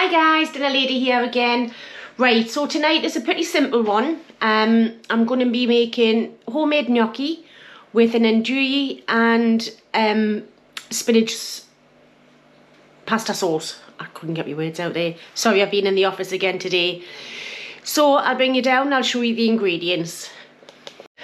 Hi guys, Dinner Lady here again. Right, so tonight is a pretty simple one. I'm going to be making homemade gnocchi with an Nduja and spinach pasta sauce. I couldn't get my words out there. Sorry, I've been in the office again today. So I'll bring you down and I'll show you the ingredients.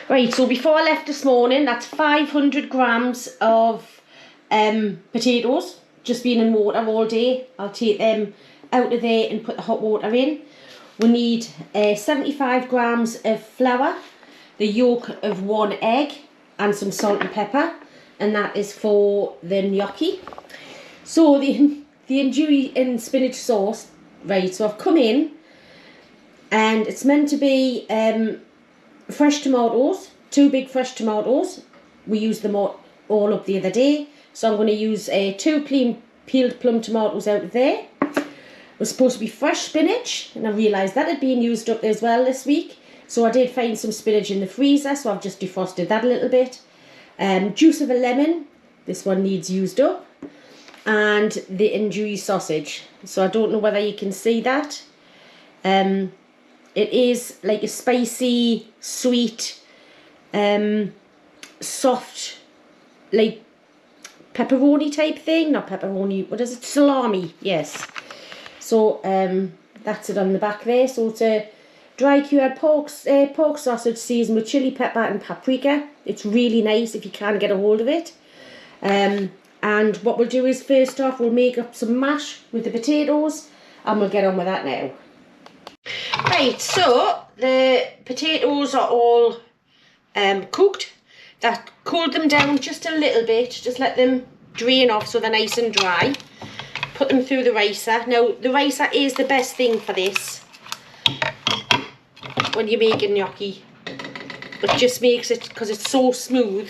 Right, so before I left this morning, that's 500 grams of potatoes. Just been in water all day. I'll take them out of there and put the hot water in. We need 75 grams of flour, the yolk of 1 egg and some salt and pepper, and that is for the gnocchi. So the Nduja and spinach sauce, right, so I've come in and it's meant to be fresh tomatoes, 2 big fresh tomatoes. We used them all up the other day. So I'm going to use 2 clean peeled plum tomatoes out of there. It was supposed to be fresh spinach, and I realised that had been used up as well this week. So I did find some spinach in the freezer, so I've just defrosted that a little bit. Juice of a lemon, this one needs used up. And the Nduja sausage. So I don't know whether you can see that. It is like a spicy, sweet, soft, like pepperoni type thing. Not pepperoni, what is it? Salami, yes. So that's it on the back there. So it's a dry cured pork sausage seasoned with chili pepper and paprika. It's really nice if you can get a hold of it. And what we'll do is first off we'll make up some mash with the potatoes and we'll get on with that now. Right, so the potatoes are all cooked. That cooled them down just a little bit, just let them drain off so they're nice and dry. Put them through the ricer. Now the ricer is the best thing for this when you're making gnocchi. It just makes it, because it's so smooth,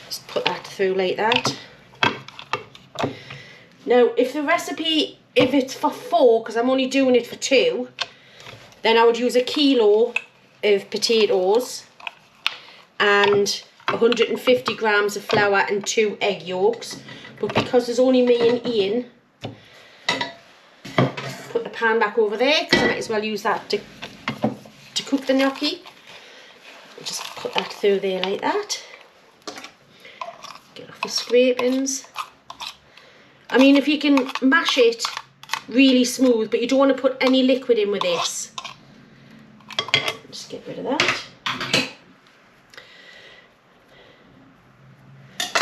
just put that through like that. Now if the recipe, if it's for 4, because I'm only doing it for 2, then I would use 1 kilo of potatoes and 150 grams of flour and 2 egg yolks. But because there's only me and Ian, put the pan back over there because I might as well use that to cook the gnocchi. Just put that through there like that. Get off the scrapings. I mean, if you can mash it really smooth, but you don't want to put any liquid in with this. Just get rid of that.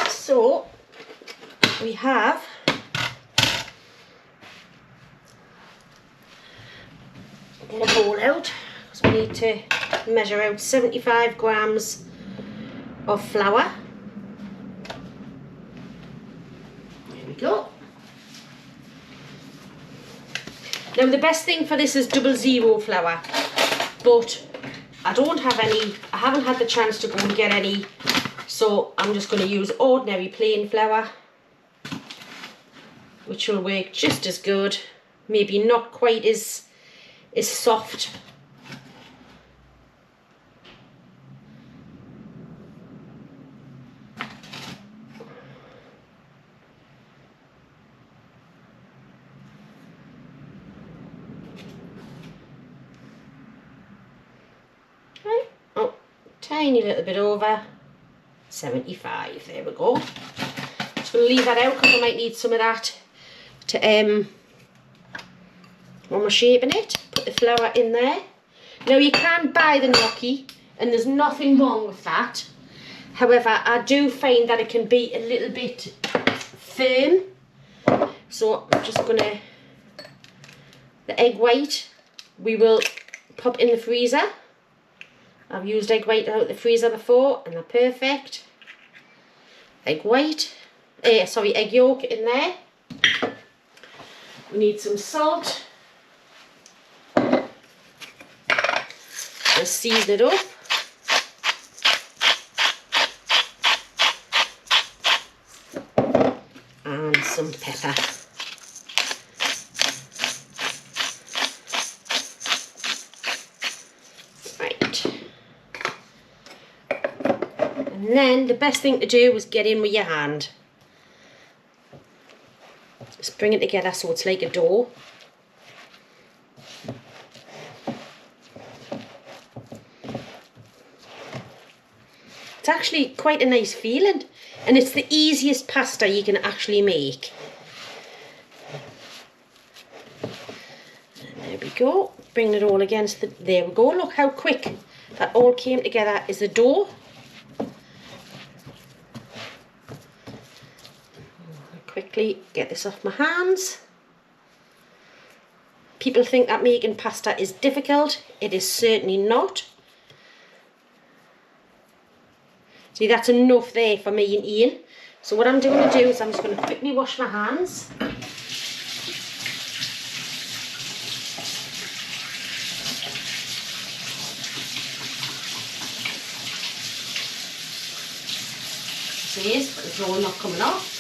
So we have get a bowl out because we need to measure out 75 grams of flour. There we go. Now the best thing for this is 00 flour, but I don't have any, I haven't had the chance to go and get any. So I'm just going to use ordinary plain flour, which will work just as good, maybe not quite as soft. Right, oh, tiny little bit over. 75, there we go. Just going to leave that out because I might need some of that to when we're shaping it. Put the flour in there. Now you can buy the gnocchi and there's nothing wrong with that. However, I do find that it can be a little bit firm. So I'm just going to, the egg white we will pop in the freezer. I've used egg white out of the freezer before and they're perfect. Egg white, egg yolk in there. We need some salt. Let's season it up. And some pepper. And then the best thing to do is get in with your hand. Spread bring it together so it's like a dough. It's actually quite a nice feeling, and it's the easiest pasta you can actually make. And there we go, bring it all against the, there we go, look how quick that all came together is the dough. Quickly get this off my hands. People think that making pasta is difficult. It is certainly not. See, that's enough there for me and Ian. So what I'm going to do is I'm just going to quickly wash my hands. See, but it's all not coming off.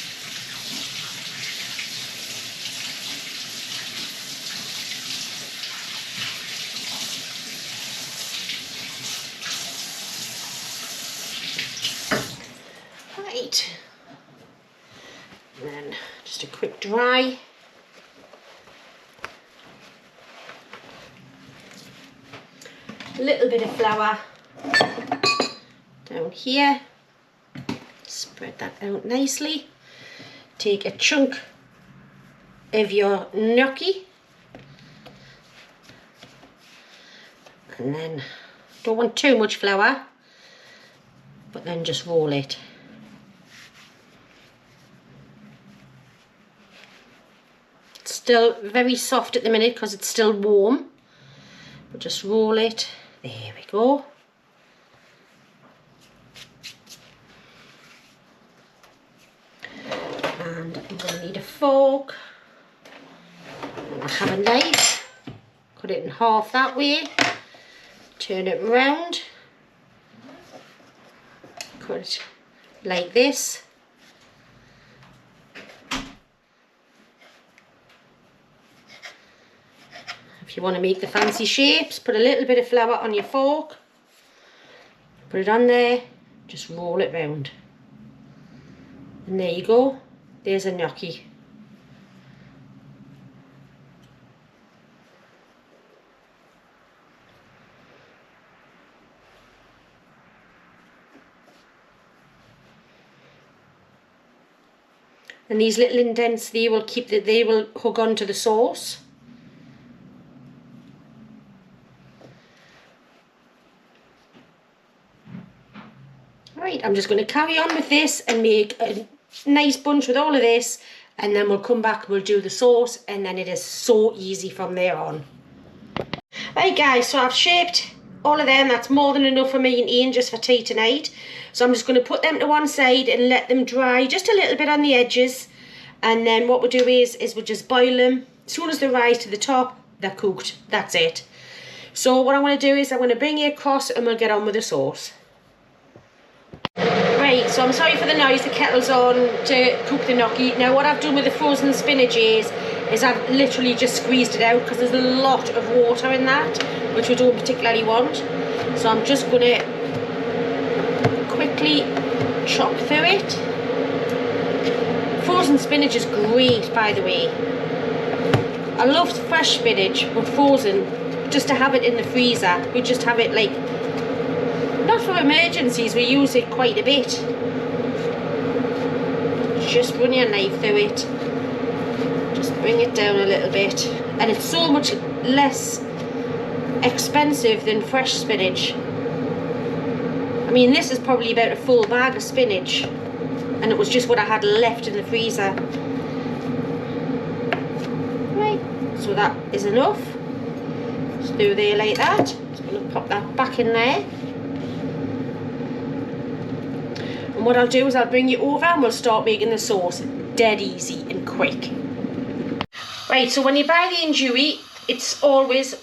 And then just a quick dry. A little bit of flour down here. Spread that out nicely. Take a chunk of your gnocchi. And then, don't want too much flour, but then just roll it. Still very soft at the minute because it's still warm, but just roll it. There we go. And I'm going to need a fork, and I have a knife. Cut it in half that way, turn it round, cut it like this. If you want to make the fancy shapes, put a little bit of flour on your fork, put it on there, just roll it round. And there you go, there's a gnocchi. And these little indents, they will hook onto the sauce. Right, I'm just going to carry on with this and make a nice bunch with all of this, and then we'll come back, we'll do the sauce, and then it is so easy from there on. Right guys, so I've shaped all of them. That's more than enough for me and Ian just for tea tonight. So I'm just going to put them to one side and let them dry just a little bit on the edges, and then what we'll do is we'll just boil them. As soon as they rise to the top, they're cooked. That's it. So what I want to do is I'm going to bring you across and we'll get on with the sauce. Right, so I'm sorry for the noise, the kettle's on to cook the gnocchi. Now what I've done with the frozen spinach is I've literally just squeezed it out because there's a lot of water in that, which we don't particularly want. So I'm just going to quickly chop through it. Frozen spinach is great, by the way. I love fresh spinach, but frozen, just to have it in the freezer, we just have it like, not for emergencies, we use it quite a bit. Just run your knife through it. Just bring it down a little bit. And it's so much less expensive than fresh spinach. I mean, this is probably about a full bag of spinach, and it was just what I had left in the freezer. Right, so that is enough. Just do there like that. Just going to pop that back in there. And what I'll do is I'll bring you over and we'll start making the sauce. Dead easy and quick. Right, so when you buy the andouille, it's always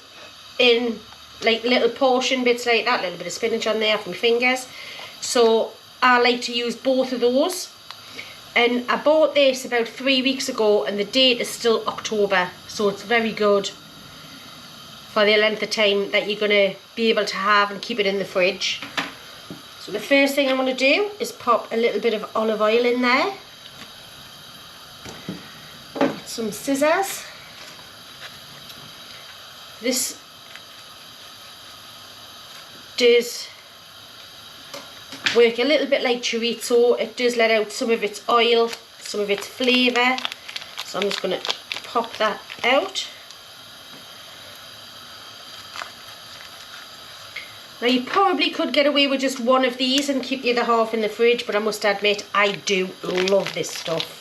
in like little portion bits like that, a little bit of spinach on there for my fingers. So I like to use both of those. And I bought this about 3 weeks ago and the date is still October. So it's very good for the length of time that you're going to be able to have and keep it in the fridge. So the first thing I'm going to do is pop a little bit of olive oil in there. some scissors. This does work a little bit like chorizo. It does let out some of its oil, some of its flavour. So I'm just going to pop that out. Now you probably could get away with just one of these and keep the other half in the fridge, but I must admit I do love this stuff.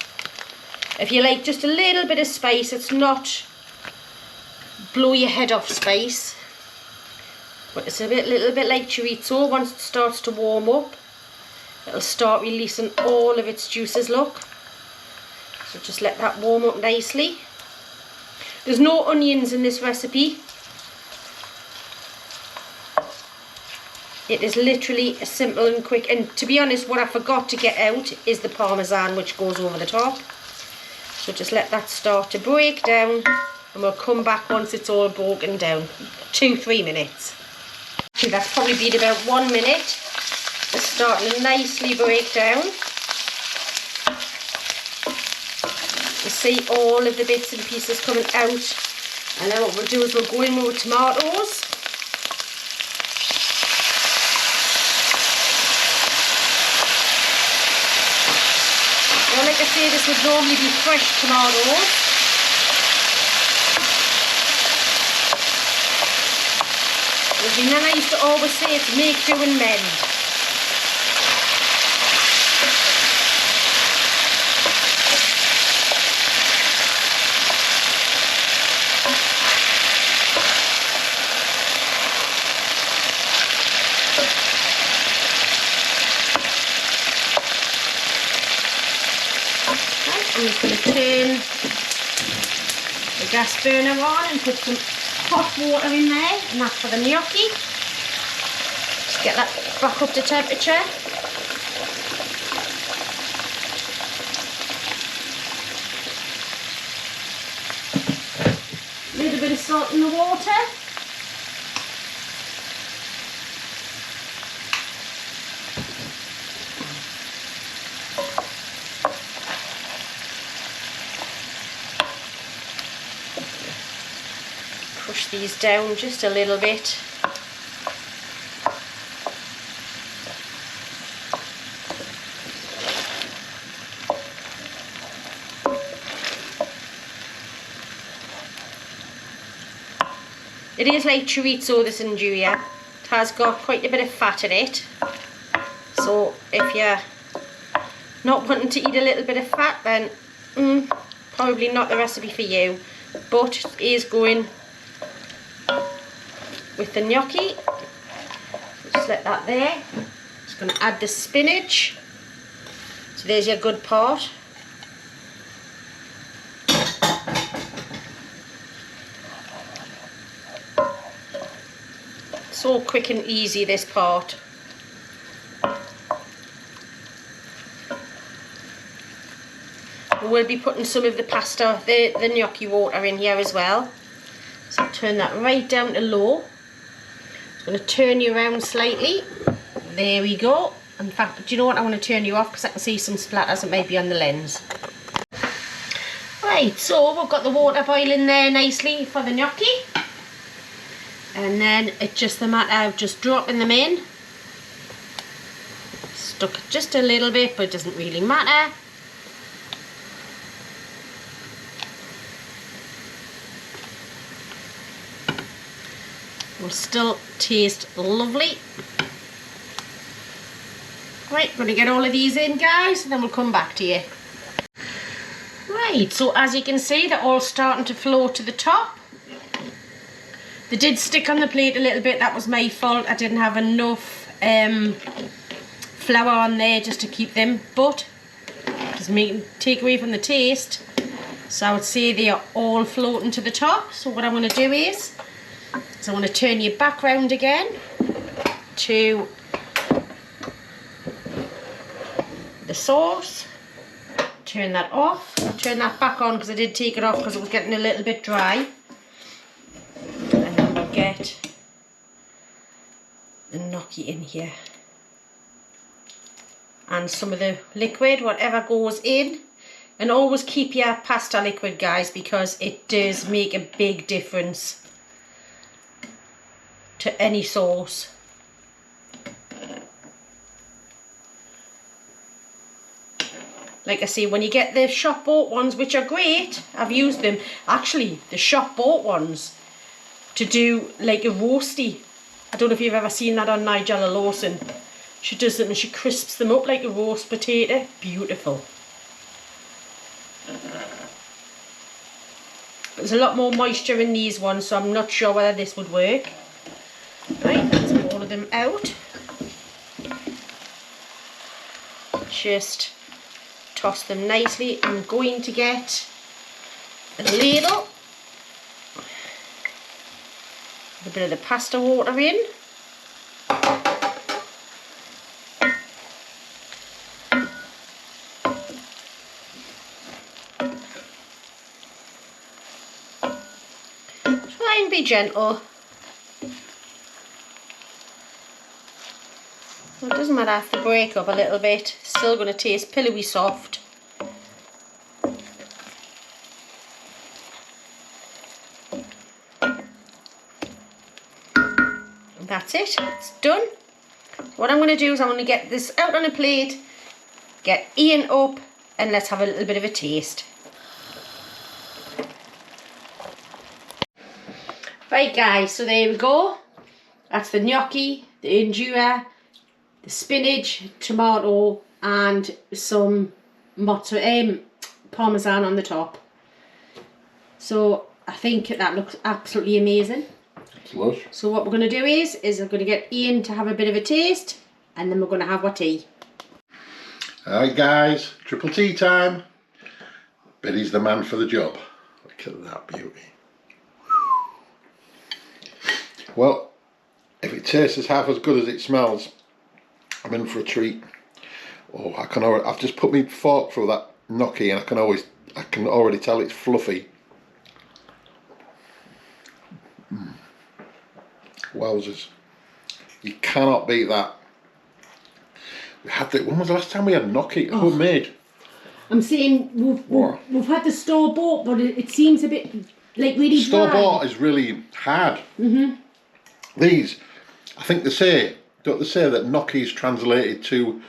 If you like just a little bit of spice, it's not blow your head off spice, but it's a little bit like chorizo. Once it starts to warm up, it'll start releasing all of its juices, look. So just let that warm up nicely. There's no onions in this recipe. It is literally simple and quick, and to be honest, what I forgot to get out is the parmesan, which goes over the top. So just let that start to break down, and we'll come back once it's all broken down. 2-3 minutes. So that's probably been about 1 minute. It's starting to nicely break down. You see all of the bits and pieces coming out, and then what we'll do is we'll go in with tomatoes. Now, like I say, this would normally be fresh tomatoes. As my nana used to always say, it's make, do and mend. I'm just going to turn the gas burner on and put some hot water in there, and that's for the gnocchi. Just get that back up to temperature. A little bit of salt in the water. Push these down just a little bit. It is like chorizo, this Nduja. It has got quite a bit of fat in it. So if you're not wanting to eat a little bit of fat, then probably not the recipe for you. But it is going with the gnocchi. Just let that there. Just going to add the spinach. So there's your good part. So quick and easy, this part. We'll be putting some of the pasta, the gnocchi water in here as well. So turn that right down to low. I'm going to turn you around slightly. There we go. In fact, do you know what? I want to turn you off because I can see some splatters that might be on the lens. Right, so we've got the water boiling there nicely for the gnocchi. And then it's just the matter of just dropping them in. Stuck just a little bit, but it doesn't really matter. Will still taste lovely. Right, going to get all of these in, guys, and then we'll come back to you. Right, so as you can see, they're all starting to float to the top. They did stick on the plate a little bit. That was my fault. I didn't have enough flour on there just to keep them, but doesn't take away from the taste. So I would say they are all floating to the top. So what I want to do is I want to turn you back round again to the sauce. Turn that off. I'll turn that back on because I did take it off because it was getting a little bit dry. And then we'll get the gnocchi in here. And some of the liquid, whatever goes in, And always keep your pasta liquid, guys, because it does make a big difference to any sauce. Like I say, when you get the shop bought ones, which are great, I've used them. Actually, the shop bought ones to do like a roasty. I don't know if you've ever seen that on Nigella Lawson. She does them and she crisps them up like a roast potato. Beautiful. There's a lot more moisture in these ones, so I'm not sure whether this would work. Right, let's get all of them out. Just toss them nicely. I'm going to get a ladle. Put a bit of the pasta water in. Try and be gentle. Well, it doesn't matter if they break up a little bit. It's still going to taste pillowy soft. And that's it. It's done. What I'm going to do is I'm going to get this out on a plate, get Ian up, and let's have a little bit of a taste. Right guys, so there we go. That's the gnocchi, the Nduja, the spinach, tomato, and some mozzarella, parmesan on the top. So I think that looks absolutely amazing. It's lush. So what we're going to do is I'm going to get Ian to have a bit of a taste, and then we're going to have our tea. Alright guys, triple tea time. Betty's the man for the job. Look at that beauty. Well, if it tastes half as good as it smells, I'm in for a treat. Oh, I've just put my fork through that gnocchi, and I can already tell it's fluffy. Wowzers! You cannot beat that. When was the last time we had gnocchi homemade? I'm saying we've had the store bought, but it seems a bit like really dry. Store bought is really hard. These, I think don't they say that gnocchi is translated to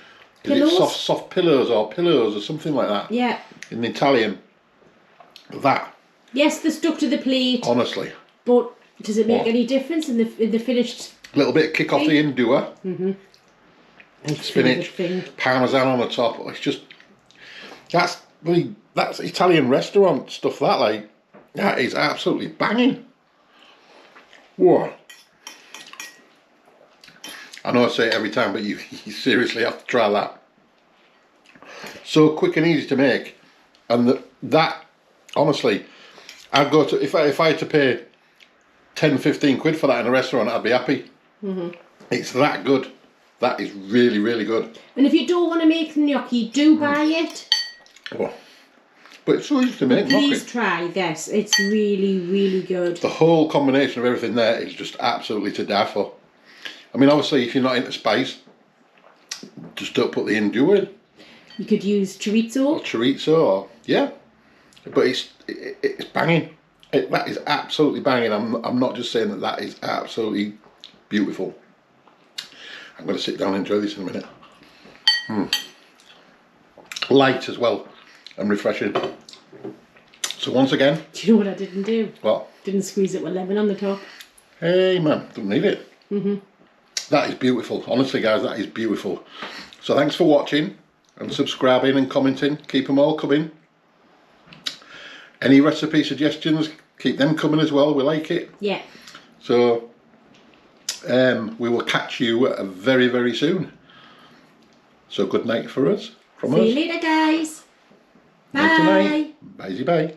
soft pillows or something like that? Yeah. In Italian. That. Yes, they're stuck to the plate. Honestly. But does it make any difference in the finished? A little bit of kick off the Nduja. Spinach, parmesan on the top. It's just that's Italian restaurant stuff. That is absolutely banging. Whoa. I know I say it every time, but you seriously have to try that. So quick and easy to make, and that honestly, I'd go to if I had to pay 10-15 quid for that in a restaurant, I'd be happy. It's that good. That is really, really good. And if you don't want to make gnocchi, do buy it. Oh. But it's so easy to make. Please try this. It's really, really good. The whole combination of everything there is just absolutely to die for. I mean, obviously, if you're not into spice, just don't put the Nduja in. You could use chorizo. Or chorizo, yeah. But it's banging. That is absolutely banging. I'm not just saying that is absolutely beautiful. I'm going to sit down and enjoy this in a minute. Light as well and refreshing. So once again. Do you know what I didn't do? What? Didn't squeeze it with lemon on the top. Hey man, don't need it. That is beautiful. Honestly guys, that is beautiful. So thanks for watching and subscribing and commenting. Keep them all coming. Any recipe suggestions, keep them coming as well. We like it. Yeah. So we will catch you very, very soon. So good night for us. See you later, guys. Bye. Bye. Bye.